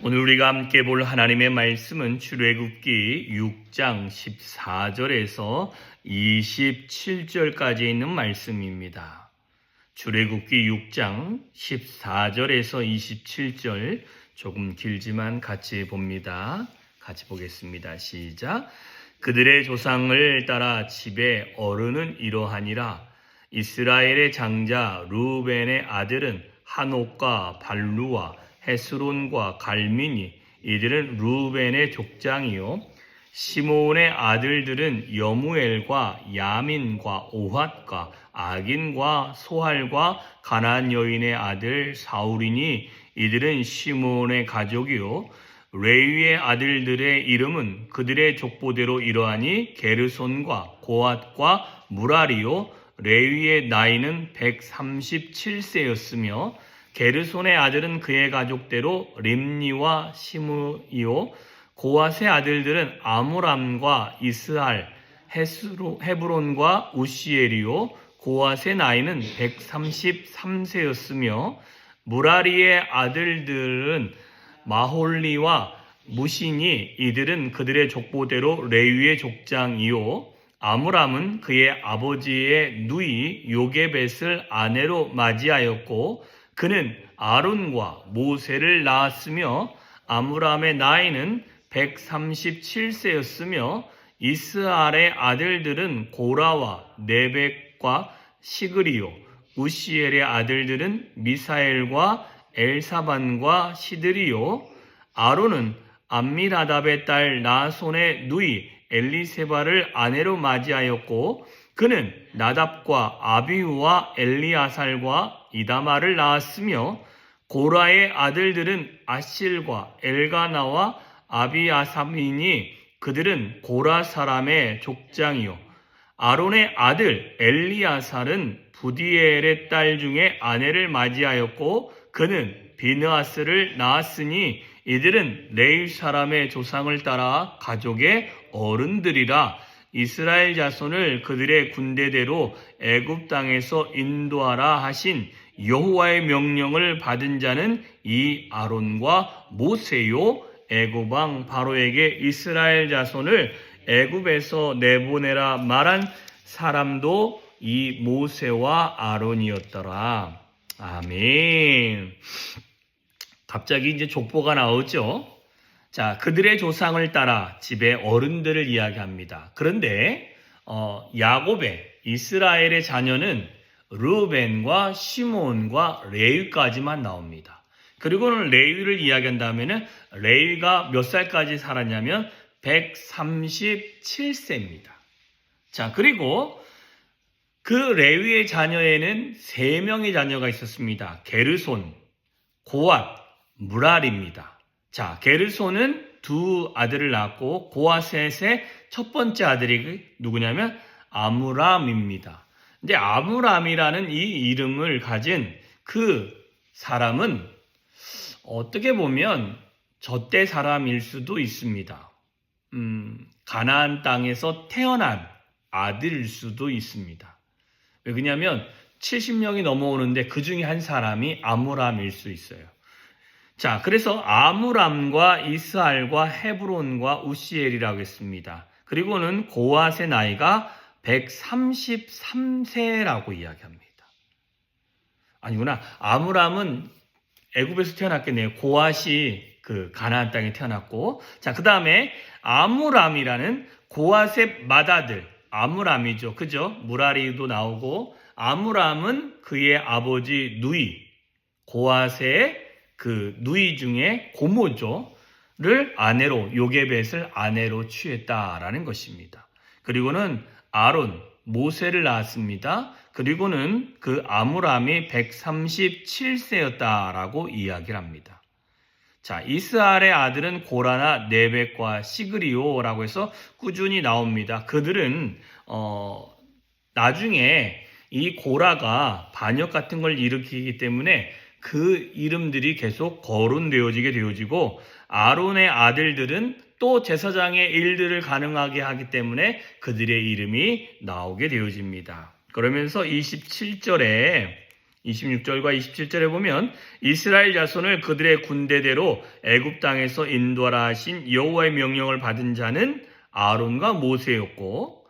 오늘 우리가 함께 볼 하나님의 말씀은 출애굽기 6장 14절에서 27절까지 있는 말씀입니다. 출애굽기 6장 14절에서 27절 조금 길지만 같이 봅니다. 같이 보겠습니다. 시작. 그들의 조상을 따라 집의 어른은 이러하니라. 이스라엘의 장자 루벤의 아들은 한옥과 발루와 헤스론과 갈미니, 이들은 루벤의 족장이요. 시므온의 아들들은 여무엘과 야민과 오핫과 아긴과 소할과 가나안 여인의 아들 사울이니, 이들은 시므온의 가족이요. 레위의 아들들의 이름은 그들의 족보대로 이러하니 게르손과 고핫과 무라리요. 레위의 나이는 137세였으며 게르손의 아들은 그의 가족대로 림니와 시므이요. 고핫의 아들들은 아므람과 이스할, 헤브론과 우시엘이요. 고핫의 나이는 133세였으며 무라리의 아들들은 마홀리와 무시니, 이들은 그들의 족보대로 레위의 족장이요. 아므람은 그의 아버지의 누이 요게벳을 아내로 맞이하였고 그는 아론과 모세를 낳았으며 아므람의 나이는 137세였으며 이스할의 아들들은 고라와 네벡과 시그리요. 우시엘의 아들들은 미사엘과 엘사반과 시드리요. 아론은 암미나답의 딸 나손의 누이 엘리세바를 아내로 맞이하였고 그는 나답과 아비후와 엘리아살과 이다마를 낳았으며 고라의 아들들은 아실과 엘가나와 아비아삼이니, 그들은 고라 사람의 족장이요. 아론의 아들 엘리아살은 부디엘의 딸 중에 아내를 맞이하였고 그는 비느하스를 낳았으니, 이들은 레위 사람의 조상을 따라 가족의 어른들이라. 이스라엘 자손을 그들의 군대대로 애굽 땅에서 인도하라 하신 여호와의 명령을 받은 자는 이 아론과 모세요. 애굽 왕 바로에게 이스라엘 자손을 애굽에서 내보내라 말한 사람도 이 모세와 아론이었더라. 아멘. 갑자기 이제 족보가 나오죠. 자, 그들의 조상을 따라 집의 어른들을 이야기합니다. 그런데 야곱의 이스라엘의 자녀는 르벤과 시므온과 레위까지만 나옵니다. 그리고는 레위를 이야기한다면 레위가 몇 살까지 살았냐면 137세입니다. 자, 그리고 그 레위의 자녀에는 3명의 자녀가 있었습니다. 게르손, 고핫, 무랄입니다. 자, 게르손은 2 아들을 낳았고 고핫의 첫 번째 아들이 누구냐면 아므람입니다. 근데 아므람이라는 이 이름을 가진 그 사람은 어떻게 보면 저때 사람일 수도 있습니다. 가나안 땅에서 태어난 아들일 수도 있습니다. 왜 그러냐면 70명이 넘어오는데 그 중에 한 사람이 아므람일 수 있어요. 자, 그래서 아므람과 이스할과 헤브론과 우시엘이라고 했습니다. 그리고는 고핫의 나이가 133세라고 이야기합니다. 아니구나. 아므람은 애굽에서 태어났겠네요. 고핫이 그 가나안 땅에 태어났고, 자, 그 다음에 아므람이라는 고핫의 맏아들, 아므람이죠. 그죠? 무라리도 나오고, 아므람은 그의 아버지 누이, 고핫의 그 누이 중에 고모죠를 아내로, 요게벳을 아내로 취했다라는 것입니다. 그리고는 아론, 모세를 낳았습니다. 그리고는 그 아므람이 137세였다라고 이야기를 합니다. 자, 이스할의 아들은 고라나 네벡과 시그리오라고 해서 꾸준히 나옵니다. 그들은 나중에 이 고라가 반역 같은 걸 일으키기 때문에 그 이름들이 계속 거론되어지게 되어지고, 아론의 아들들은 또 제사장의 일들을 가능하게 하기 때문에 그들의 이름이 나오게 되어집니다. 그러면서 27절에 26절과 27절에 보면 이스라엘 자손을 그들의 군대대로 애굽 땅에서 인도하라 하신 여호와의 명령을 받은 자는 아론과 모세였고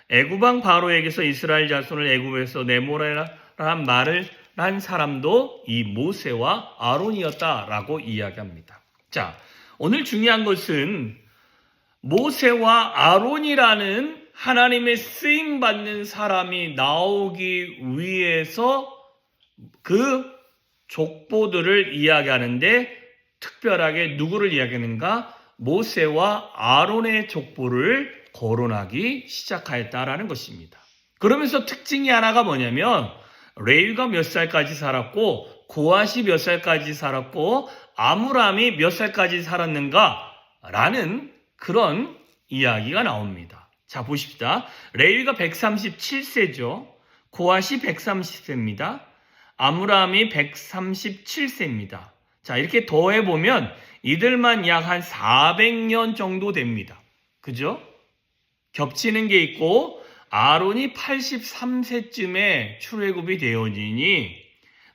애굽 왕 바로에게서 이스라엘 자손을 애굽에서 내모라란 말을 한 사람도 이 모세와 아론이었다라고 이야기합니다. 자, 오늘 중요한 것은 모세와 아론이라는 하나님의 쓰임받는 사람이 나오기 위해서 그 족보들을 이야기하는데 특별하게 누구를 이야기하는가? 모세와 아론의 족보를 거론하기 시작하였다라는 것입니다. 그러면서 특징이 하나가 뭐냐면 레위가 몇 살까지 살았고 고핫이 몇 살까지 살았고 아므람이 몇 살까지 살았는가라는 그런 이야기가 나옵니다. 자, 보십시다. 레위가 137세죠. 고핫이 130세입니다. 아므람이 137세입니다. 자, 이렇게 더해보면 이들만 약 한 400년 정도 됩니다. 그죠? 겹치는 게 있고 아론이 83세쯤에 출애굽이 되어지니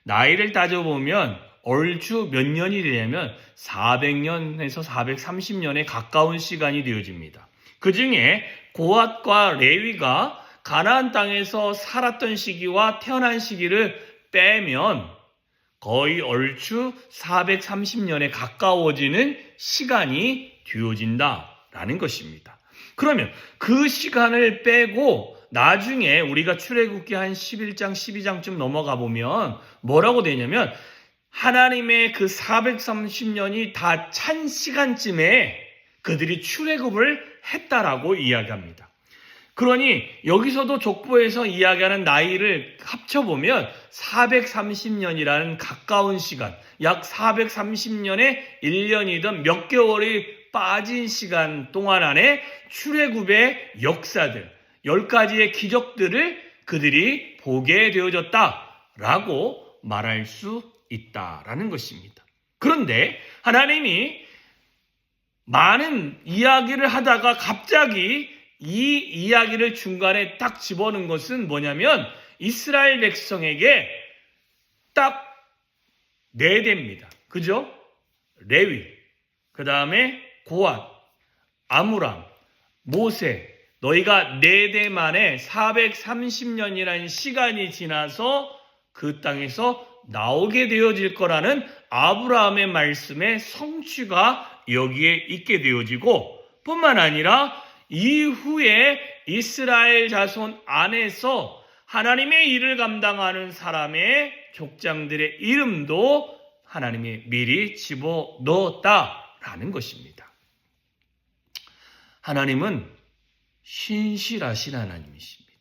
나이를 따져보면 얼추 몇 년이 되냐면 400년에서 430년에 가까운 시간이 되어집니다. 그 중에 고핫과 레위가 가나안 땅에서 살았던 시기와 태어난 시기를 빼면 거의 얼추 430년에 가까워지는 시간이 되어진다라는 것입니다. 그러면 그 시간을 빼고 나중에 우리가 출애굽기 한 11장, 12장쯤 넘어가 보면 뭐라고 되냐면 하나님의 그 430년이 다 찬 시간쯤에 그들이 출애굽을 했다라고 이야기합니다. 그러니 여기서도 족보에서 이야기하는 나이를 합쳐보면 430년이라는 가까운 시간, 약 430년에 1년이든 몇 개월이 빠진 시간 동안 안에 출애굽의 역사들, 10가지의 기적들을 그들이 보게 되어졌다라고 말할 수 있다라는 것입니다. 그런데 하나님이 많은 이야기를 하다가 갑자기 이 이야기를 중간에 딱 집어넣은 것은 뭐냐면 이스라엘 백성에게 딱 4대입니다. 그죠? 레위, 그 다음에 고핫, 아므람, 모세, 너희가 4대 만에 430년이라는 시간이 지나서 그 땅에서 나오게 되어질 거라는 아브라함의 말씀의 성취가 여기에 있게 되어지고 뿐만 아니라 이후에 이스라엘 자손 안에서 하나님의 일을 감당하는 사람의 족장들의 이름도 하나님이 미리 집어넣었다라는 것입니다. 하나님은 신실하신 하나님이십니다.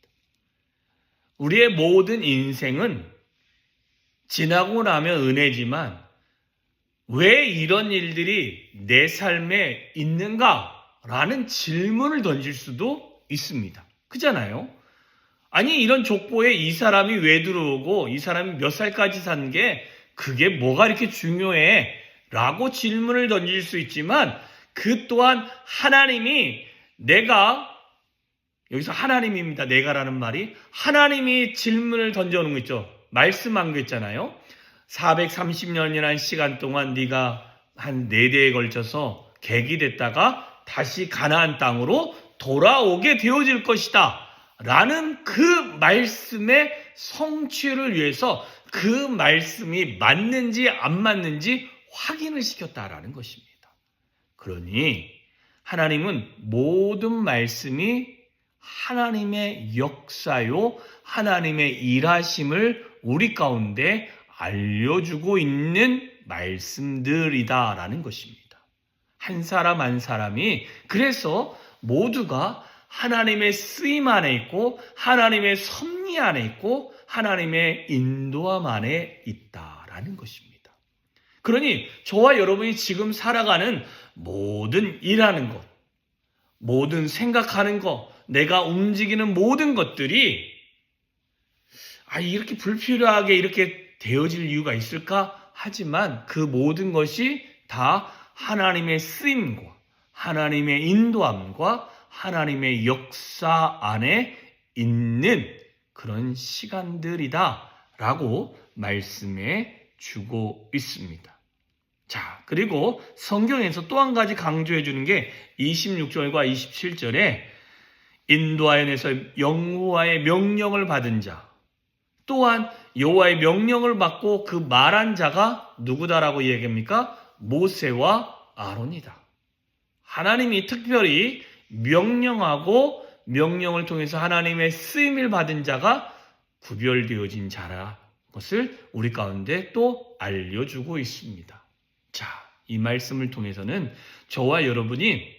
우리의 모든 인생은 지나고 나면 은혜지만 왜 이런 일들이 내 삶에 있는가라는 질문을 던질 수도 있습니다. 그잖아요? 아니 이런 족보에 이 사람이 왜 들어오고 이 사람이 몇 살까지 산 게 그게 뭐가 이렇게 중요해? 라고 질문을 던질 수 있지만 그 또한 하나님이 내가 여기서 하나님입니다. 내가라는 말이 하나님이 질문을 던져놓은 거 있죠. 말씀한 거 있잖아요. 430년이라는 시간 동안 네가 한 4대에 걸쳐서 객이 됐다가 다시 가나안 땅으로 돌아오게 되어질 것이다. 라는 그 말씀의 성취를 위해서 그 말씀이 맞는지 안 맞는지 확인을 시켰다라는 것입니다. 그러니 하나님은 모든 말씀이 하나님의 역사요, 하나님의 일하심을 우리 가운데 알려주고 있는 말씀들이다라는 것입니다. 한 사람 한 사람이 그래서 모두가 하나님의 쓰임 안에 있고 하나님의 섭리 안에 있고 하나님의 인도함 안에 있다라는 것입니다. 그러니 저와 여러분이 지금 살아가는 모든 일하는 것, 모든 생각하는 것, 내가 움직이는 모든 것들이 이렇게 불필요하게 이렇게 되어질 이유가 있을까? 하지만 그 모든 것이 다 하나님의 쓰임과 하나님의 인도함과 하나님의 역사 안에 있는 그런 시간들이다 라고 말씀해 주고 있습니다. 자, 그리고 성경에서 또 한 가지 강조해 주는 게 26절과 27절에 인도하여내서 여호와의 명령을 받은 자, 또한 여호와의 명령을 받고 그 말한 자가 누구다라고 얘기합니까? 모세와 아론이다. 하나님이 특별히 명령하고 명령을 통해서 하나님의 쓰임을 받은 자가 구별되어진 자라 것을 우리 가운데 또 알려주고 있습니다. 자, 이 말씀을 통해서는 저와 여러분이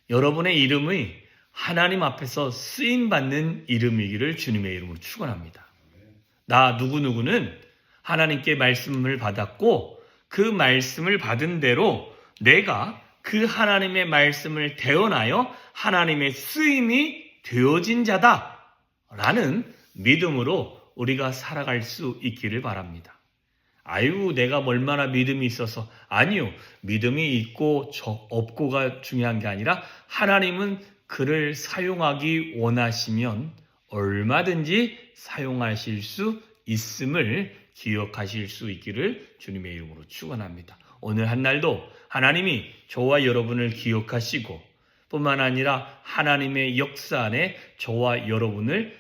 여러분의 이름이 하나님 앞에서 쓰임받는 이름이기를 주님의 이름으로 축원합니다. 나 누구누구는 하나님께 말씀을 받았고 그 말씀을 받은 대로 내가 그 하나님의 말씀을 대언하여 하나님의 쓰임이 되어진 자다 라는 믿음으로 우리가 살아갈 수 있기를 바랍니다. 아유, 내가 얼마나 믿음이 있어서. 아니요, 믿음이 있고 없고가 중요한 게 아니라 하나님은 그를 사용하기 원하시면 얼마든지 사용하실 수 있음을 기억하실 수 있기를 주님의 이름으로 축원합니다. 오늘 한날도 하나님이 저와 여러분을 기억하시고 뿐만 아니라 하나님의 역사 안에 저와 여러분을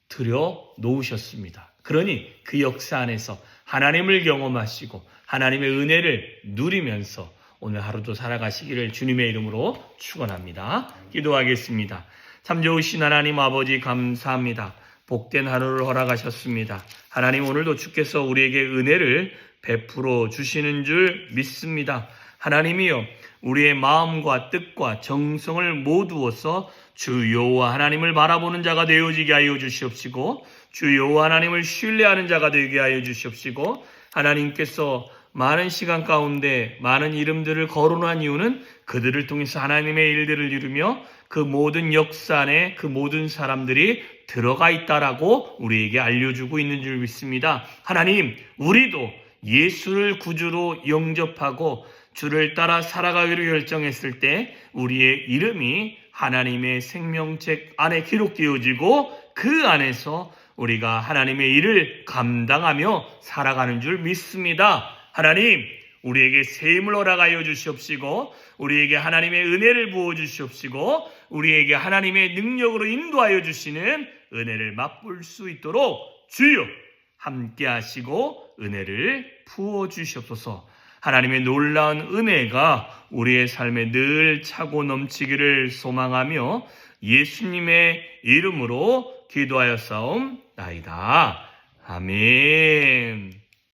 들여 놓으셨습니다. 그러니 그 역사 안에서 하나님을 경험하시고 하나님의 은혜를 누리면서 오늘 하루도 살아가시기를 주님의 이름으로 축원합니다. 기도하겠습니다. 참 좋으신 하나님 아버지 감사합니다. 복된 하루를 허락하셨습니다. 하나님, 오늘도 주께서 우리에게 은혜를 베풀어 주시는 줄 믿습니다. 하나님이여, 우리의 마음과 뜻과 정성을 모두어서 주 여호와 하나님을 바라보는 자가 되어지게 하여 주시옵시고 주 여호와 하나님을 신뢰하는 자가 되게 하여 주시옵시고 하나님께서 많은 시간 가운데 많은 이름들을 거론한 이유는 그들을 통해서 하나님의 일들을 이루며 그 모든 역사 안에 그 모든 사람들이 들어가 있다라고 우리에게 알려주고 있는 줄 믿습니다. 하나님, 우리도 예수를 구주로 영접하고 주를 따라 살아가기로 결정했을 때 우리의 이름이 하나님의 생명책 안에 기록되어지고 그 안에서 우리가 하나님의 일을 감당하며 살아가는 줄 믿습니다. 하나님, 우리에게 새 힘을 허락하여 주시옵시고 우리에게 하나님의 은혜를 부어주시옵시고 우리에게 하나님의 능력으로 인도하여 주시는 은혜를 맛볼 수 있도록 주여 함께 하시고 은혜를 부어주시옵소서. 하나님의 놀라운 은혜가 우리의 삶에 늘 차고 넘치기를 소망하며 예수님의 이름으로 기도하였사옵나이다. 아멘.